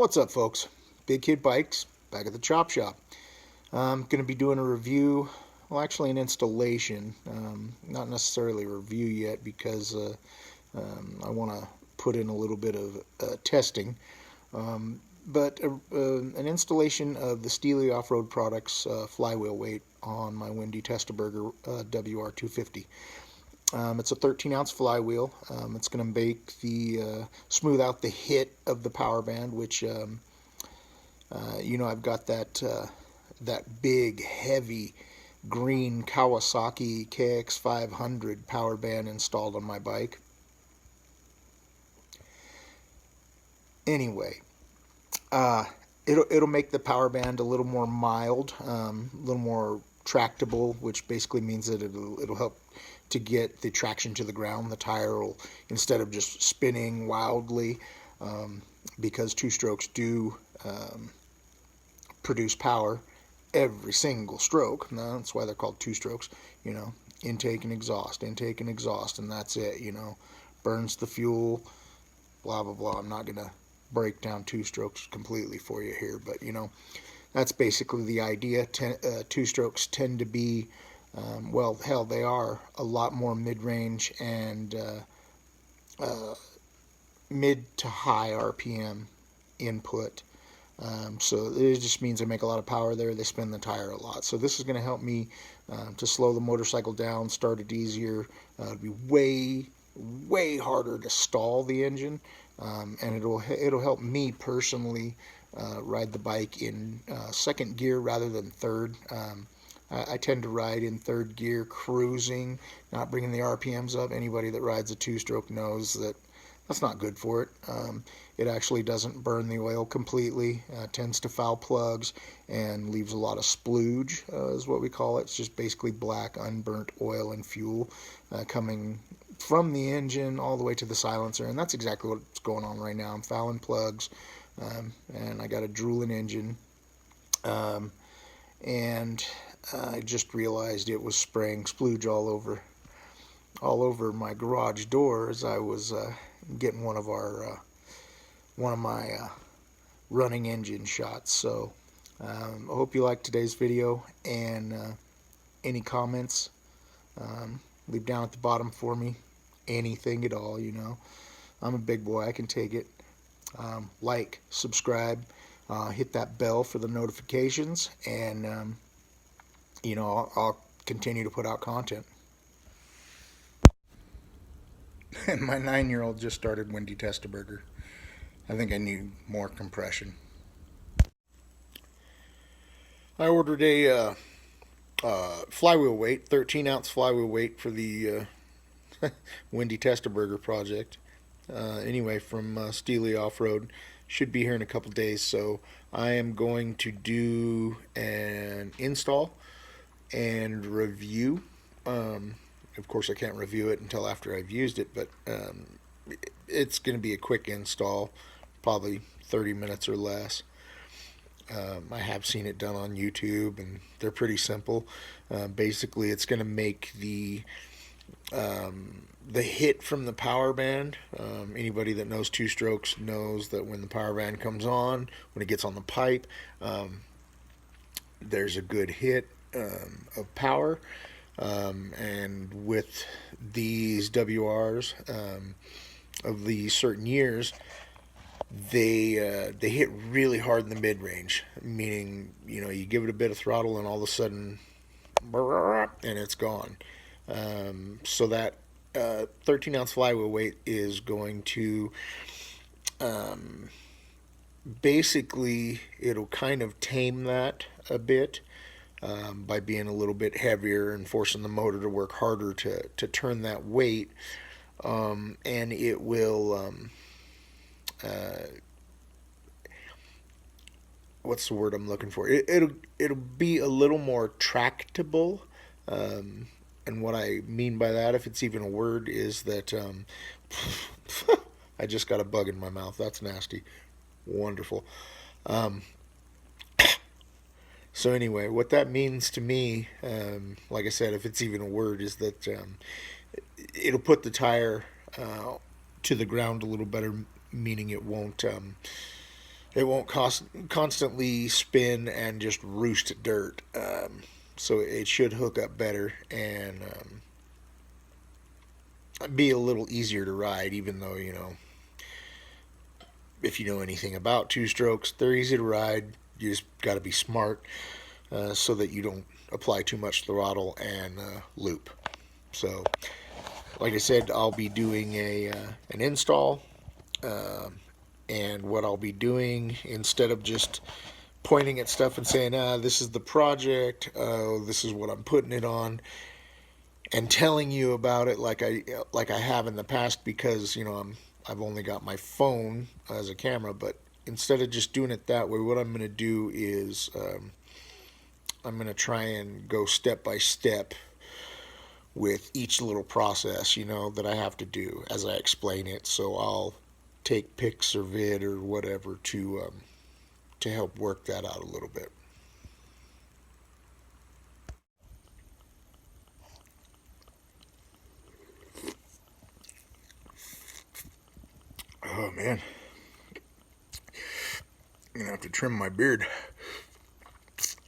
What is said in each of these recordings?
What's up, folks? Big Kid Bikes back at the chop shop. I'm going to be doing a review, well, actually an installation, not necessarily a review yet because I want to put in a little bit of testing, but an installation of the Steahlly off-road products flywheel weight on my Wendy Testaberger WR250. It's a 13-ounce flywheel. It's going to make the smooth out the hit of the power band, which I've got that big, heavy green Kawasaki KX500 power band installed on my bike. Anyway, it'll make the power band a little more mild, a little more tractable, which basically means that it'll help to get the traction to the ground. The tire will, instead of just spinning wildly, because two strokes do produce power every single stroke. Now, that's why they're called two strokes. Intake and exhaust, and that's it. Burns the fuel, blah blah blah. I'm not gonna break down two strokes completely for you here, but that's basically the idea. Two strokes tend to be well, hell, they are a lot more mid-range and mid to high RPM input. So it just means they make a lot of power there. They spin the tire a lot. So this is going to help me to slow the motorcycle down, start it easier. It'll be way harder to stall the engine, and it'll help me personally ride the bike in second gear rather than third. I tend to ride in third gear, cruising, not bringing the RPMs up. Anybody that rides a two-stroke knows that that's not good for it. It actually doesn't burn the oil completely, tends to foul plugs, and leaves a lot of splooge, is what we call it. It's just basically black, unburnt oil and fuel coming from the engine all the way to the silencer, and that's exactly what's going on right now. I'm fouling plugs, and I got a drooling engine, and I just realized it was spraying splooge all over my garage door as I was getting one of my running engine shots. So I hope you liked today's video, and any comments, leave down at the bottom for me. Anything at all, I'm a big boy, I can take it. Like, subscribe, hit that bell for the notifications, and I'll continue to put out content. And my 9-year-old just started Wendy Testaberger. I think I need more compression. I ordered a flywheel weight, 13-ounce flywheel weight for the Wendy Testaberger project. Anyway, from Steahlly Off-Road. Should be here in a couple days, so I am going to do an install and review. Of course, I can't review it until after I've used it, but it's going to be a quick install, probably 30 minutes or less. I have seen it done on YouTube, and they're pretty simple. Basically, it's going to make the hit from the power band. Anybody that knows two strokes knows that when the power band comes on, when it gets on the pipe, there's a good hit of power. And with these WRs of these certain years, they hit really hard in the mid-range, meaning you give it a bit of throttle and all of a sudden and it's gone. So that 13-ounce flywheel weight is going to basically, it'll kind of tame that a bit. By being a little bit heavier and forcing the motor to work harder to turn that weight, and it will what's the word I'm looking for? It'll be a little more tractable, and what I mean by that, if it's even a word, is that I just got a bug in my mouth. That's nasty. Wonderful. So anyway, what that means to me, like I said, if it's even a word, is that it'll put the tire to the ground a little better, meaning it won't it won't constantly spin and just roost dirt. So it should hook up better and be a little easier to ride, even though, if you know anything about two strokes, they're easy to ride. You just got to be smart so that you don't apply too much throttle and loop. So, like I said, I'll be doing an install, and what I'll be doing, instead of just pointing at stuff and saying, this is the project, this is what I'm putting it on, and telling you about it like I have in the past, because I've only got my phone as a camera. But instead of just doing it that way, what I'm going to do is I'm going to try and go step by step with each little process, that I have to do as I explain it. So I'll take pics or vid or whatever to help work that out a little bit. Oh man, I'm gonna have to trim my beard.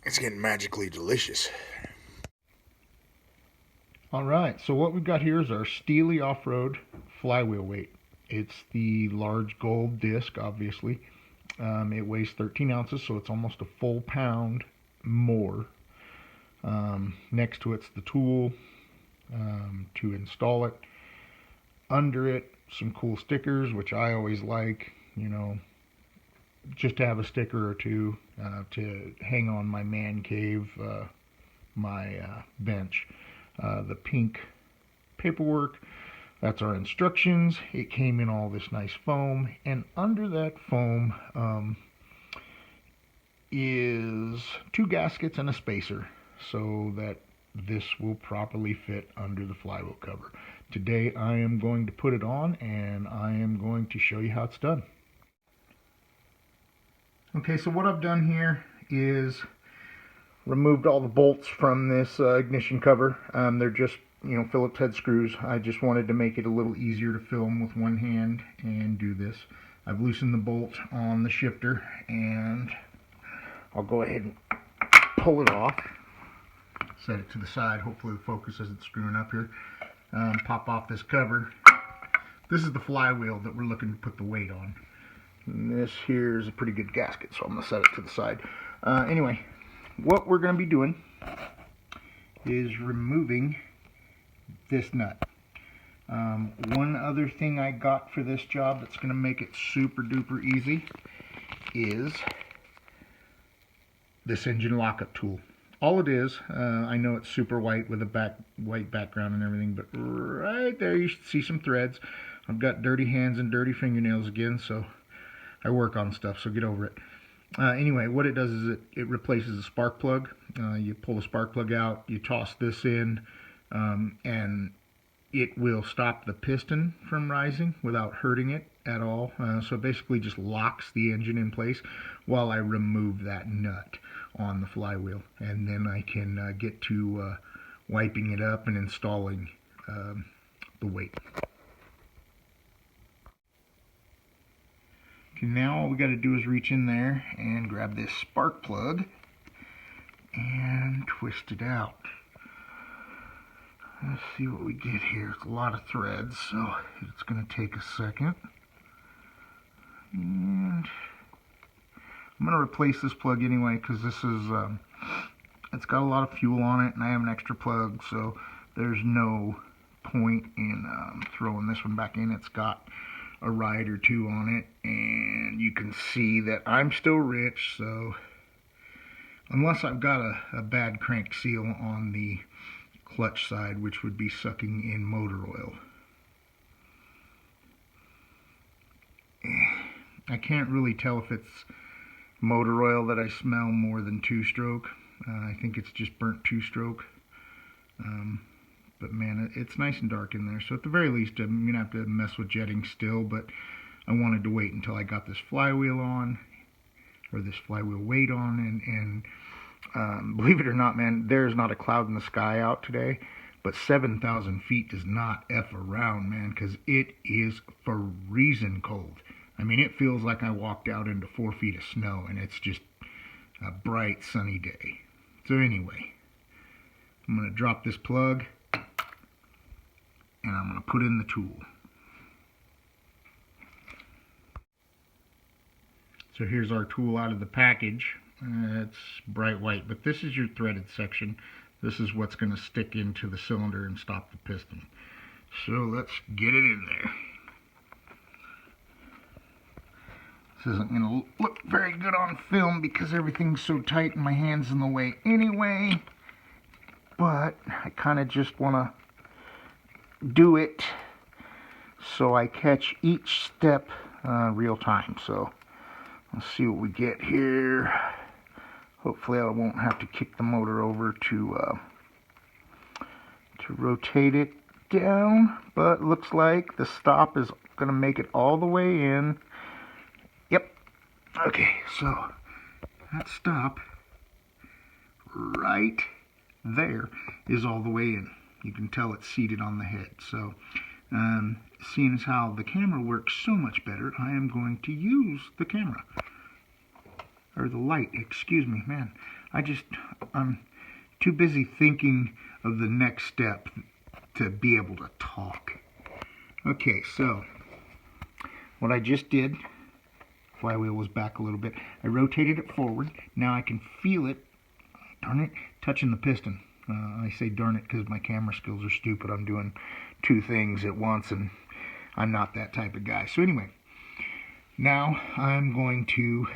It's getting magically delicious. All right, so what we've got here is our Steahlly off-road flywheel weight. It's the large gold disc, obviously. It weighs 13 ounces, so it's almost a full pound more. Next to it's the tool to install it. Under it, some cool stickers, which I always like, just to have a sticker or two to hang on my man cave, my bench. The pink paperwork, that's our instructions. It came in all this nice foam, and under that foam is 2 gaskets and a spacer, so that this will properly fit under the flywheel cover. Today I am going to put it on, and I am going to show you how it's done. Okay, so what I've done here is removed all the bolts from this ignition cover. They're just, Phillips head screws. I just wanted to make it a little easier to film with one hand and do this. I've loosened the bolt on the shifter, and I'll go ahead and pull it off. Set it to the side. Hopefully the focus isn't screwing up here. Pop off this cover. This is the flywheel that we're looking to put the weight on. And this here is a pretty good gasket, so I'm going to set it to the side. Anyway, what we're going to be doing is removing this nut. One other thing I got for this job that's going to make it super duper easy is this engine lockup tool. All it is, I know it's super white with a white background and everything, but right there you should see some threads. I've got dirty hands and dirty fingernails again, so I work on stuff, so get over it. Anyway, what it does is it replaces the spark plug. You pull the spark plug out, you toss this in, and it will stop the piston from rising without hurting it at all. So it basically just locks the engine in place while I remove that nut on the flywheel. And then I can get to wiping it up and installing the weight. Okay, now all we got to do is reach in there and grab this spark plug and twist it out. Let's see what we get here. It's a lot of threads, so it's going to take a second. And I'm going to replace this plug anyway, because this is, it's got a lot of fuel on it, and I have an extra plug, so there's no point in throwing this one back in. It's got a ride or two on it, and you can see that I'm still rich, so unless I've got a bad crank seal on the clutch side, which would be sucking in motor oil. I can't really tell if it's motor oil that I smell more than two-stroke. I think it's just burnt two-stroke. But man, it's nice and dark in there. So at the very least, I'm going to have to mess with jetting still, but I wanted to wait until I got this flywheel on, or this flywheel weight on, and believe it or not, man, there's not a cloud in the sky out today, but 7,000 feet does not F around, man, because it is freezing cold. I mean, it feels like I walked out into 4 feet of snow, and it's just a bright, sunny day. So anyway, I'm going to drop this plug, and I'm going to put in the tool. So here's our tool out of the package. It's bright white, but this is your threaded section. This is what's going to stick into the cylinder and stop the piston. So let's get it in there. This isn't going to look very good on film because everything's so tight and my hand's in the way anyway. But I kind of just want to do it so I catch each step real time. So let's see what we get here. Hopefully I won't have to kick the motor over to rotate it down, but looks like the stop is going to make it all the way in. Yep. Okay, so that stop right there is all the way in. You can tell it's seated on the head. So seeing as how the camera works so much better, I am going to use the camera. Or the light, excuse me, man. I'm too busy thinking of the next step to be able to talk. Okay, so what I just did, flywheel was back a little bit. I rotated it forward. Now I can feel it, darn it, touching the piston. I say darn it because my camera skills are stupid. I'm doing 2 things at once and I'm not that type of guy. So anyway, now I'm going to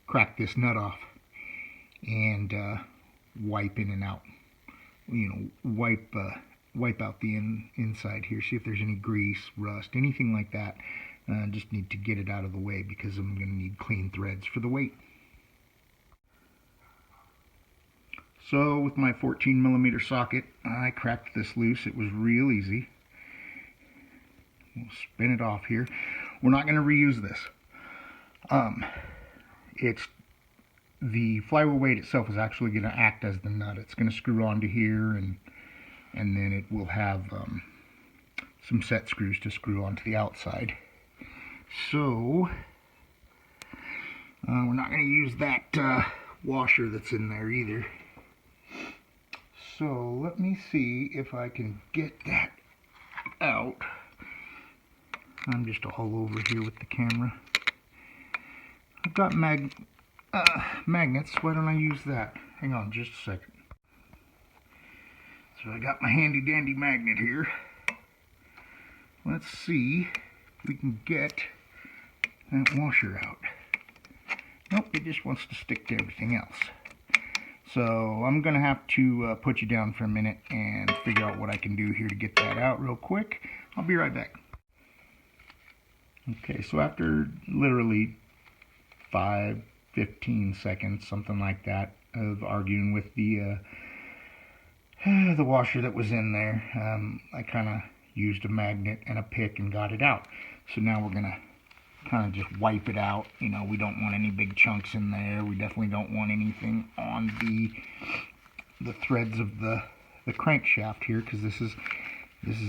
crack this nut off and wipe in and out. You know, wipe out the inside here. See if there's any grease, rust, anything like that. Just need to get it out of the way because I'm going to need clean threads for the weight. So with my 14mm socket, I cracked this loose. It was real easy. We'll spin it off here. We're not going to reuse this. It's the flywheel weight itself is actually going to act as the nut. It's going to screw onto here, and then it will have some set screws to screw onto the outside. So we're not going to use that washer that's in there either. So let me see if I can get that out. I'm just all over here with the camera. I've got magnets. Why don't I use that? Hang on just a second. So I got my handy dandy magnet here. Let's see if we can get that washer out. Nope, it just wants to stick to everything else. So I'm going to have to put you down for a minute and figure out what I can do here to get that out real quick. I'll be right back. Okay, so after literally 5-15 seconds, something like that, of arguing with the washer that was in there, I kind of used a magnet and a pick and got it out. So now we're going to kind of just wipe it out. You know, we don't want any big chunks in there. We definitely don't want anything on the threads of the crankshaft here, because this is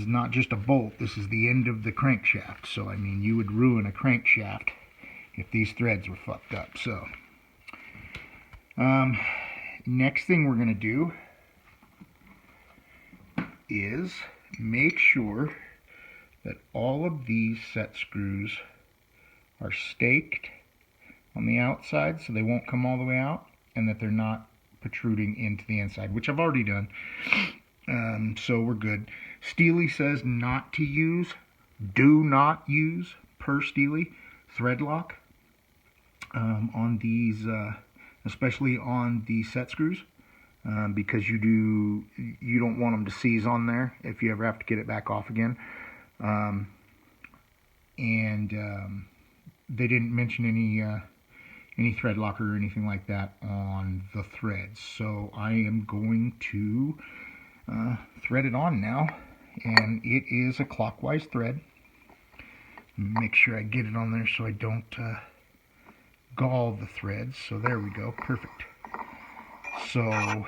not just a bolt. This is the end of the crankshaft. So I mean, you would ruin a crankshaft if these threads were fucked up. So next thing we're going to do is make sure that all of these set screws are staked on the outside so they won't come all the way out, and that they're not protruding into the inside, which I've already done. So we're good. Steahlly says not to use, do not use, per Steahlly, thread lock on these, especially on the set screws, because you don't want them to seize on there if you ever have to get it back off again. They didn't mention any thread locker or anything like that on the threads. So I am going to thread it on now, and it is a clockwise thread. Make sure I get it on there so I don't gall the threads. So there we go, perfect. So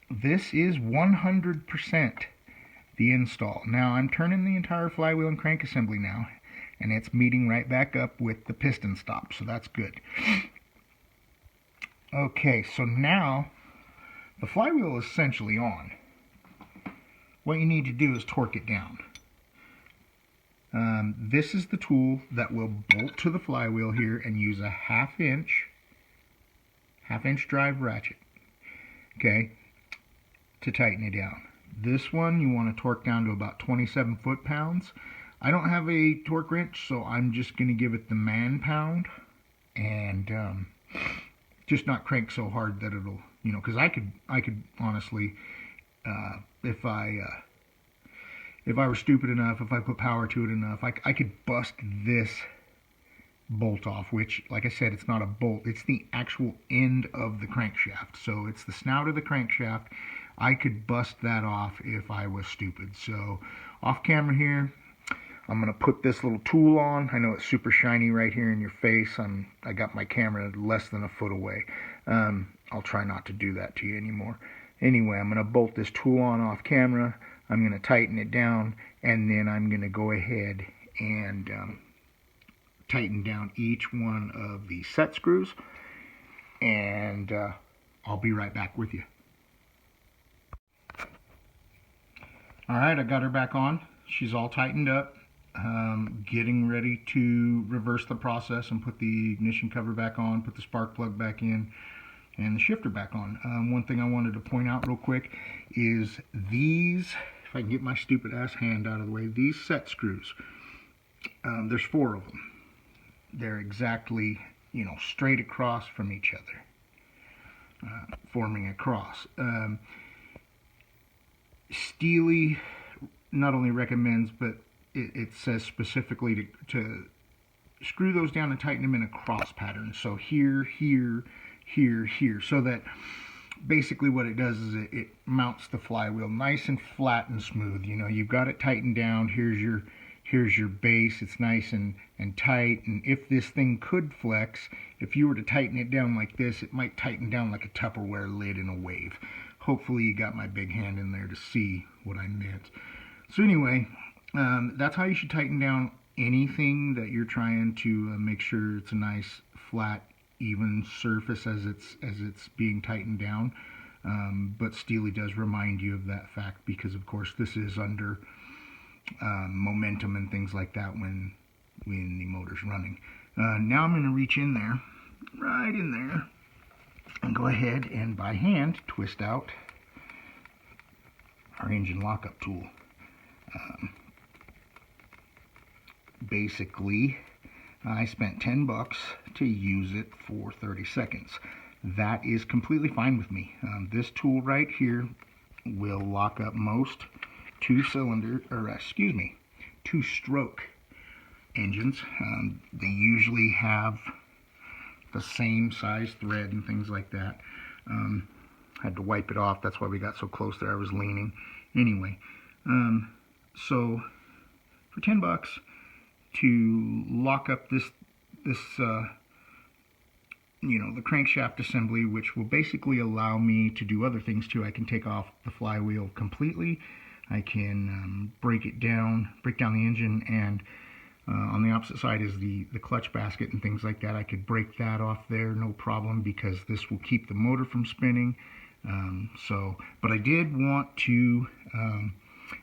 this is 100% the install. Now I'm turning the entire flywheel and crank assembly now, and it's meeting right back up with the piston stop, so that's good. Okay, so now the flywheel is essentially on. What you need to do is torque it down. This is the tool that will bolt to the flywheel here and use a half inch drive ratchet, okay, to tighten it down. This one you want to torque down to about 27 foot-pounds. I don't have a torque wrench, so I'm just going to give it the man-pound and just not crank so hard that it'll, you know, because I could honestly, if I were stupid enough, if I put power to it enough, I could bust this bolt off, which, like I said, it's not a bolt, it's the actual end of the crankshaft. So it's the snout of the crankshaft. I could bust that off if I was stupid. So off camera here, I'm going to put this little tool on. I know it's super shiny right here in your face. I got my camera less than a foot away. I'll try not to do that to you anymore. Anyway, I'm going to bolt this tool on off camera. I'm going to tighten it down, and then I'm going to go ahead and tighten down each one of the set screws, and I'll be right back with you. Alright, I got her back on. She's all tightened up. Getting ready to reverse the process and put the ignition cover back on, put the spark plug back in, and the shifter back on. One thing I wanted to point out real quick is these, if I can get my stupid ass hand out of the way, these set screws, there's 4 of them. They're exactly, you know, straight across from each other, forming a cross. Steahlly not only recommends, but it says specifically to screw those down and tighten them in a cross pattern. So here, here, here, here. So that basically what it does is it mounts the flywheel nice and flat and smooth. You know, you've got it tightened down. Here's your base. It's nice and tight. And if this thing could flex, if you were to tighten it down like this, it might tighten down like a Tupperware lid in a wave. Hopefully you got my big hand in there to see what I meant. So anyway, that's how you should tighten down anything that you're trying to make sure it's a nice, flat, even surface as it's being tightened down. But Steahlly does remind you of that fact because, of course, this is under momentum and things like that when the motor's running. Now I'm going to reach in there, right in there, and go ahead and by hand twist out our engine lockup tool. Basically, I spent $10 to use it for 30 seconds. That is completely fine with me. This tool right here will lock up most two-stroke engines. They usually have the same size thread and things like that. Had to wipe it off. That's why we got so close there. I was leaning. Anyway, so for $10 to lock up this you know, the crankshaft assembly, which will basically allow me to do other things too. I can take off the flywheel completely. I can break down the engine, and on the opposite side is the clutch basket and things like that. I could break that off there, no problem, because this will keep the motor from spinning. But I did want to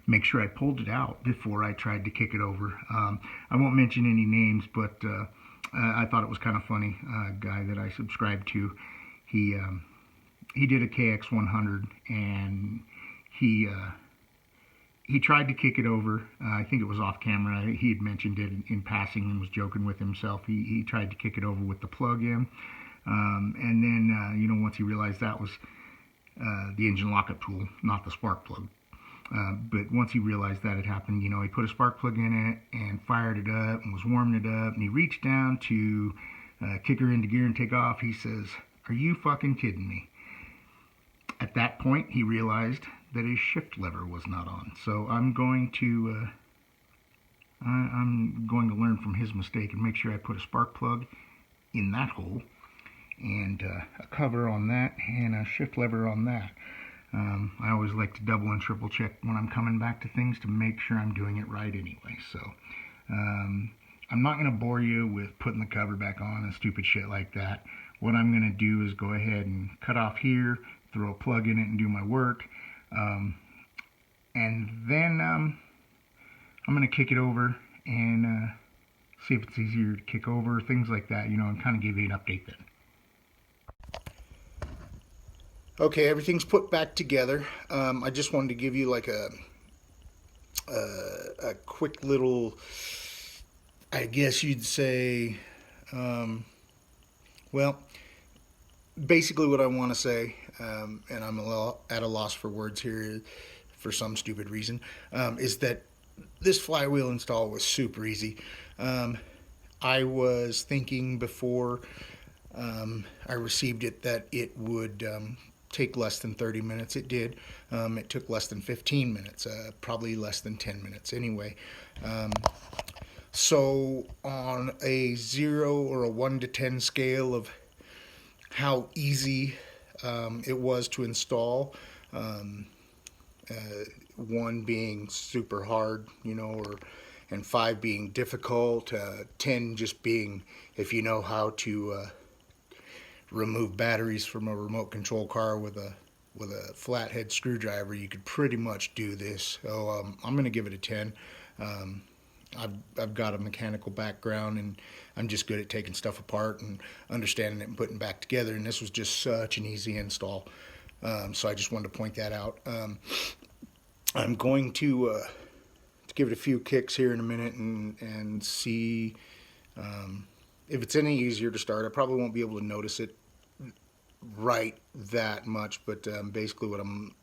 make sure I pulled it out before I tried to kick it over. I won't mention any names, but I thought it was kind of funny. A guy that I subscribed to, he did a KX100, and he tried to kick it over. I think it was off camera. He had mentioned it in passing and was joking with himself. He tried to kick it over with the plug-in, and then you know, once he realized that was the engine lockup tool, not the spark plug. But once he realized that had happened, you know, he put a spark plug in it and fired it up and was warming it up, and he reached down to kick her into gear and take off. He says, "Are you fucking kidding me?" At that point, he realized that his shift lever was not on. So I'm going to learn from his mistake and make sure I put a spark plug in that hole, and a cover on that, and a shift lever on that. I always like to double and triple check when I'm coming back to things to make sure I'm doing it right anyway. So I'm not going to bore you with putting the cover back on and stupid shit like that. What I'm going to do is go ahead and cut off here, throw a plug in it and do my work. And then I'm going to kick it over and see if it's easier to kick over, things like that, you know, and kind of give you an update then. Okay, everything's put back together. I just wanted to give you like a quick little, I guess you'd say, well, basically what I want to say, and I'm at a loss for words here for some stupid reason, is that this flywheel install was super easy. I was thinking before I received it that it would take less than 30 minutes. It did. It took less than 15 minutes, probably less than 10 minutes anyway. So on a 0 or a 1 to 10 scale of how easy it was to install, 1 being super hard, you know, and 5 being difficult, 10 just being if you know how to remove batteries from a remote control car with a flathead screwdriver, you could pretty much do this. So I'm going to give it a 10. I've got a mechanical background, and I'm just good at taking stuff apart and understanding it and putting it back together, and this was just such an easy install. So I just wanted to point that out. I'm going to give it a few kicks here in a minute and see if it's any easier to start. I probably won't be able to notice it right that much, but basically what I'm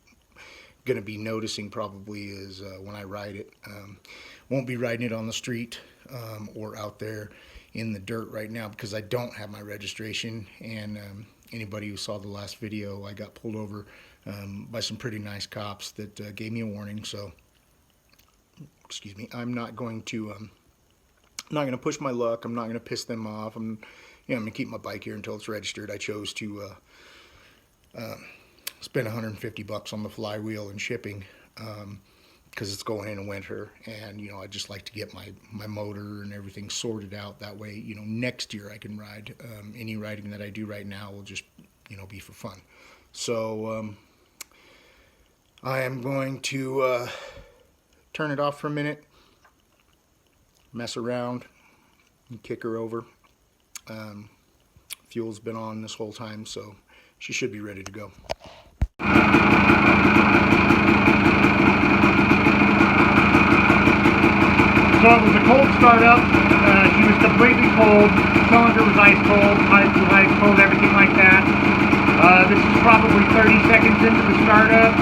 going to be noticing probably is when I ride it. Won't be riding it on the street or out there in the dirt right now because I don't have my registration, and anybody who saw the last video, I got pulled over by some pretty nice cops that gave me a warning. So excuse me, I'm not going to push my luck. I'm not going to piss them off. I'm going to keep my bike here until it's registered. I chose to spend $150 on the flywheel and shipping because it's going in winter, and you know, I just like to get my motor and everything sorted out. That way, you know, next year I can ride. Any riding that I do right now will just, you know, be for fun. So I am going to turn it off for a minute, mess around, and kick her over. Fuel's been on this whole time, so she should be ready to go. So it was a cold startup. She was completely cold. Cylinder was ice cold. Pipe was ice cold. Everything like that. This is probably 30 seconds into the startup.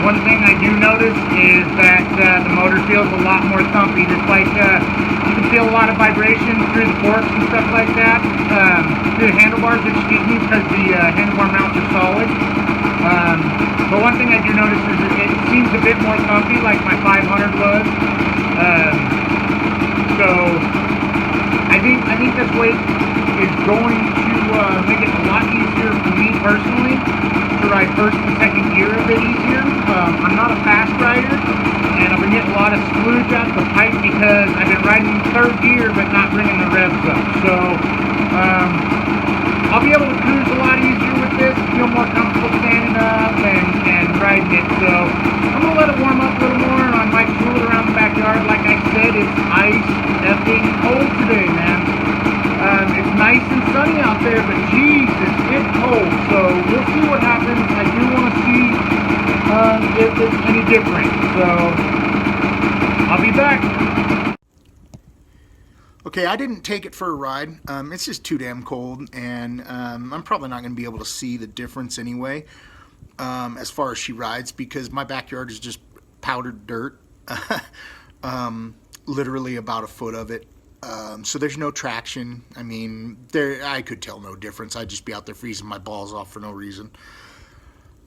One thing I do notice is that the motor feels a lot more thumpy. It's like you can feel a lot of vibration through the forks and stuff like that. Through the handlebars, excuse me, because the handlebar mounts are solid. But one thing I do notice is it seems a bit more thumpy, like my 500 was. So I think this weight is going to make it a lot easier for me personally to ride first and second gear a bit easier. I'm not a fast rider, and I've been getting a lot of splooge out the pipe because I've been riding third gear but not bringing the revs up. So I'll be able to cruise a lot easier with this, feel more comfortable standing up and riding it. So I'm going to let it warm up a little more, and I might tool it around the backyard. Like I said, it's ice effing cold today, man. It's nice and sunny out there, but Jesus, it's cold. So we'll see what happens. I do want to see if it's any different. So I'll be back. Okay, I didn't take it for a ride. It's just too damn cold, and I'm probably not going to be able to see the difference anyway as far as she rides, because my backyard is just powdered dirt, literally about a foot of it. So there's no traction. I mean, I could tell no difference. I'd just be out there freezing my balls off for no reason.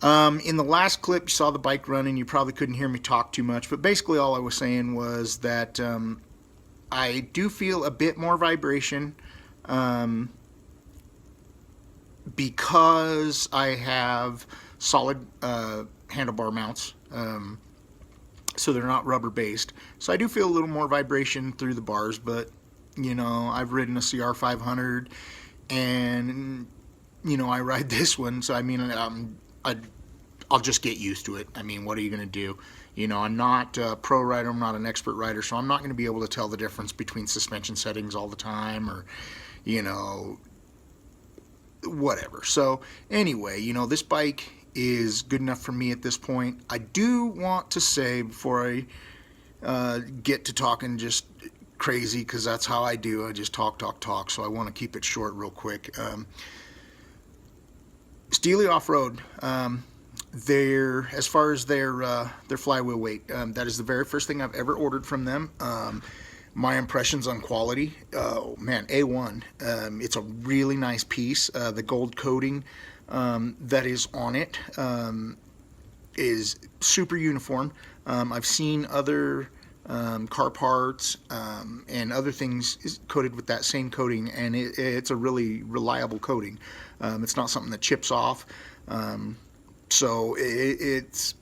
In the last clip, you saw the bike running. You probably couldn't hear me talk too much, but basically all I was saying was that I do feel a bit more vibration because I have solid handlebar mounts, so they're not rubber based. So I do feel a little more vibration through the bars, but I've ridden a CR500, and I ride this one, so I mean, I'll just get used to it. I mean, what are you going to do? I'm not a pro rider, I'm not an expert rider, so I'm not going to be able to tell the difference between suspension settings all the time, or, you know, whatever. So, anyway, this bike is good enough for me at this point. I do want to say, before I get to talking just crazy, because that's how I do, I just talk, so I want to keep it short real quick. Steahlly Off-Road, as far as their flywheel weight, that is the very first thing I've ever ordered from them. My impressions on quality, oh man, A1. It's a really nice piece. The gold coating that is on it is super uniform. I've seen other car parts and other things coated with that same coating, and it's a really reliable coating. It's not something that chips off, so it's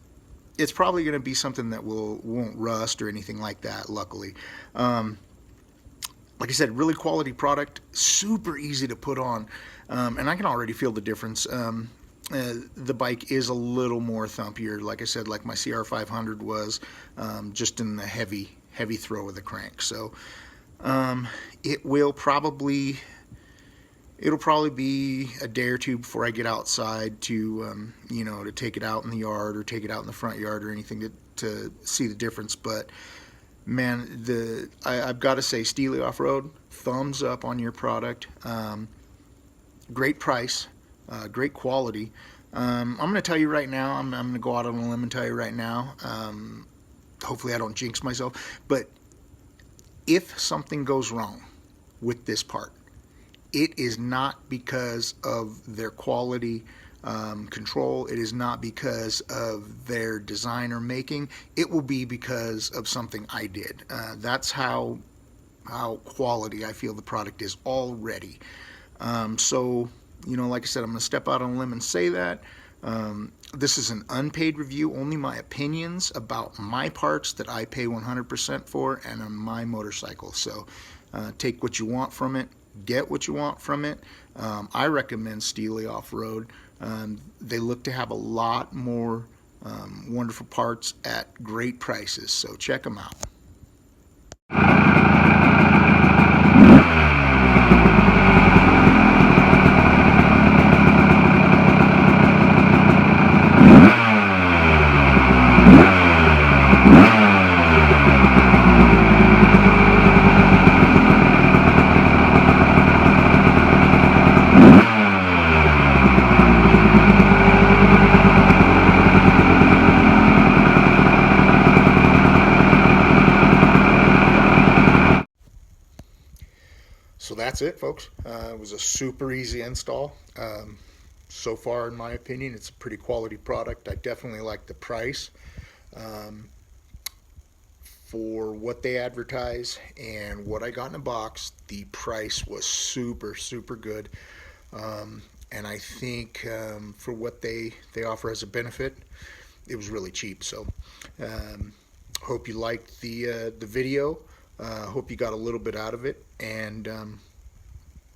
probably going to be something that won't rust or anything like that, luckily. Like I said, really quality product, super easy to put on, and I can already feel the difference. The bike is a little more thumpier, like I said, like my CR500 was, just in the heavy throw of the crank. So it'll probably be a day or two before I get outside to to take it out in the yard or take it out in the front yard or anything to see the difference. But man, I've got to say, Steahlly Off-Road, thumbs up on your product. Great price, great quality. I'm going to tell you right now, I'm going to go out on a limb and tell you right now, hopefully I don't jinx myself, but if something goes wrong with this part, it is not because of their quality control. It is not because of their design or making. It will be because of something I did. That's how quality I feel the product is already. So, like I said, I'm going to step out on a limb and say that. This is an unpaid review, only my opinions about my parts that I pay 100% for and on my motorcycle. So take what you want from it, get what you want from it. I recommend Steahlly Off-Road. They look to have a lot more wonderful parts at great prices, so check them out. So that's it, folks. It was a super easy install. So far, in my opinion, it's a pretty quality product. I definitely like the price for what they advertise and what I got in a box. The price was super good, and I think for what they offer as a benefit, it was really cheap. So hope you liked the video. Hope you got a little bit out of it, and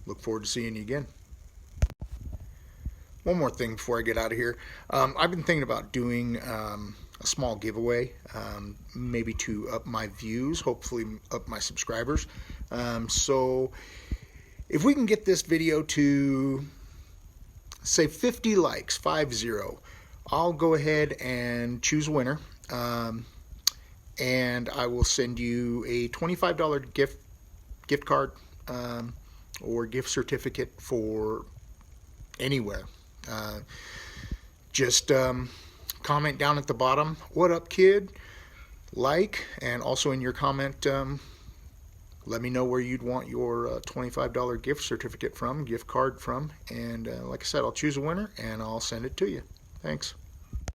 look forward to seeing you again. One more thing before I get out of here. I've been thinking about doing a small giveaway, maybe to up my views, hopefully up my subscribers. So if we can get this video to, say, 50 likes, 50, I'll go ahead and choose a winner. And I will send you a $25 gift card or gift certificate for anywhere. Just comment down at the bottom, "What up, kid?" Like, and also in your comment, let me know where you'd want your $25 gift certificate from, gift card from, and like I said, I'll choose a winner and I'll send it to you. Thanks.